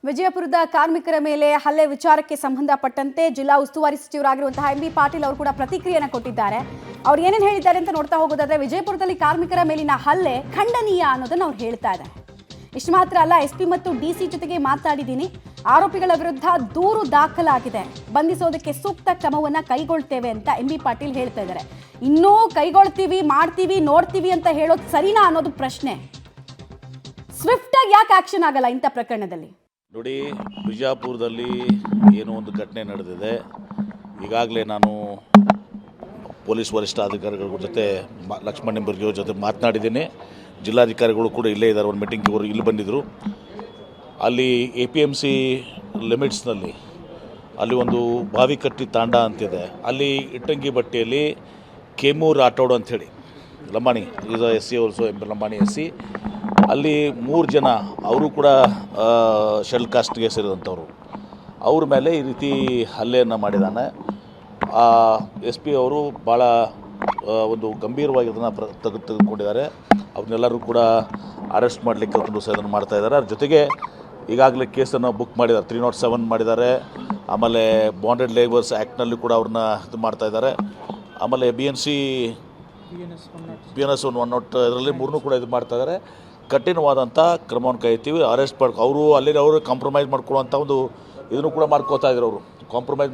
ವಿಜಯಪುರದ ಕಾರ್ಮಿಕರ ಮೇಲೆ ಹಲ್ಲೆ ವಿಚಾರಕ್ಕೆ ಸಂಬಂಧಪಟ್ಟಂತೆ ಜಿಲ್ಲಾ ಉಸ್ತುವಾರಿ ಸಚಿವರಾಗಿರುವಂತಹ ಎಂ ಬಿ ಪಾಟೀಲ್ ಅವರು ಕೂಡ ಪ್ರತಿಕ್ರಿಯೆಯನ್ನು ಕೊಟ್ಟಿದ್ದಾರೆ. ಅವರು ಏನೇನು ಹೇಳಿದ್ದಾರೆ ಅಂತ ನೋಡ್ತಾ ಹೋಗೋದಾದ್ರೆ, ವಿಜಯಪುರದಲ್ಲಿ ಕಾರ್ಮಿಕರ ಮೇಲಿನ ಹಲ್ಲೆ ಖಂಡನೀಯ ಅನ್ನೋದನ್ನು ಅವ್ರು ಹೇಳ್ತಾ ಇದ್ದಾರೆ. ಇಷ್ಟು ಮಾತ್ರ ಅಲ್ಲ, ಎಸ್ಪಿ ಮತ್ತು ಡಿಸಿ ಜೊತೆಗೆ ಮಾತಾಡಿದ್ದೀನಿ. ಆರೋಪಿಗಳ ವಿರುದ್ಧ ದೂರು ದಾಖಲಾಗಿದೆ, ಬಂಧಿಸೋದಕ್ಕೆ ಸೂಕ್ತ ಕ್ರಮವನ್ನ ಕೈಗೊಳ್ತೇವೆ ಅಂತ ಎಂ ಬಿ ಪಾಟೀಲ್ ಹೇಳ್ತಾ ಇದ್ದಾರೆ. ಇನ್ನೂ ಕೈಗೊಳ್ತೀವಿ, ಮಾಡ್ತೀವಿ, ನೋಡ್ತೀವಿ ಅಂತ ಹೇಳೋದು ಸರಿನಾ ಅನ್ನೋದು ಪ್ರಶ್ನೆ. ಸ್ವಿಫ್ಟ್ ಆಗಿ ಯಾಕೆ ಆಕ್ಷನ್ ಆಗಲ್ಲ ಇಂಥ ಪ್ರಕರಣದಲ್ಲಿ? ನೋಡಿ, ಬಿಜಾಪುರದಲ್ಲಿ ಏನೋ ಒಂದು ಘಟನೆ ನಡೆದಿದೆ. ಈಗಾಗಲೇ ನಾನು ಪೊಲೀಸ್ ವರಿಷ್ಠಾಧಿಕಾರಿಗಳ ಜೊತೆ ಲಕ್ಷ್ಮಣ್ ನಿಂಬರ್ಗಿ ಅವ್ರ ಜೊತೆ ಮಾತನಾಡಿದ್ದೀನಿ. ಜಿಲ್ಲಾಧಿಕಾರಿಗಳು ಕೂಡ ಇಲ್ಲೇ ಇದ್ದಾರೆ, ಒಂದು ಮೀಟಿಂಗ್ಗೆ ಅವರು ಇಲ್ಲಿ ಬಂದಿದ್ದರು. ಅಲ್ಲಿ APMC ಲಿಮಿಟ್ಸ್ನಲ್ಲಿ ಅಲ್ಲಿ ಒಂದು ಬಾವಿಕಟ್ಟಿ ತಾಂಡ ಅಂತಿದೆ. ಅಲ್ಲಿ ಇಟ್ಟಂಗಿ ಬಟ್ಟೆಯಲ್ಲಿ ಕೇಮೂರ್ ರಾಠೋಡ್ ಅಂಥೇಳಿ Lambani, is SC also, Lambani SC. ಅಲ್ಲಿ 3 ಜನ ಅವರು ಕೂಡ ಶೆಲ್ ಕಾಸ್ಟ್ಗೆ ಸೇರಿದಂಥವ್ರು. ಅವ್ರ ಮೇಲೆ ಈ ರೀತಿ ಹಲ್ಲೆಯನ್ನು ಮಾಡಿದ್ದಾನೆ. SP ಅವರು ಭಾಳ ಒಂದು ಗಂಭೀರವಾಗಿ ಅದನ್ನು ತೆಗೆದುಕೊಂಡಿದ್ದಾರೆ. ಅವ್ರನ್ನೆಲ್ಲರೂ ಕೂಡ ಅರೆಸ್ಟ್ ಮಾಡಲಿಕ್ಕೆ ಒಂದು ಸಾಧನೆ ಮಾಡ್ತಾಯಿದ್ದಾರೆ. ಅದ್ರ ಜೊತೆಗೆ ಈಗಾಗಲೇ ಕೇಸನ್ನು ಬುಕ್ ಮಾಡಿದ್ದಾರೆ, 307 ಮಾಡಿದ್ದಾರೆ. ಆಮೇಲೆ ಬಾಂಡೆಡ್ ಲೇಬರ್ಸ್ ಆ್ಯಕ್ಟ್ನಲ್ಲಿ ಕೂಡ ಅವ್ರನ್ನ ಇದು ಮಾಡ್ತಾಯಿದ್ದಾರೆ. ಆಮೇಲೆ BNS 100 ಇದರಲ್ಲಿ 3 ಕೂಡ ಇದು ಮಾಡ್ತಾಯಿದ್ದಾರೆ. ಕಠಿಣವಾದಂಥ ಕ್ರಮವನ್ನು ಕೈತೀವಿ, ಅರೆಸ್ಟ್ ಮಾಡಿ ಅವರು ಅಲ್ಲಿ ಕಾಂಪ್ರಮೈಸ್ ಮಾಡ್ಕೊಳ್ಳುವಂಥ ಒಂದು ಇದನ್ನು ಕೂಡ ಮಾಡ್ಕೋತಾ ಇದ್ರು. ಅವರು ಕಾಂಪ್ರಮೈಸ್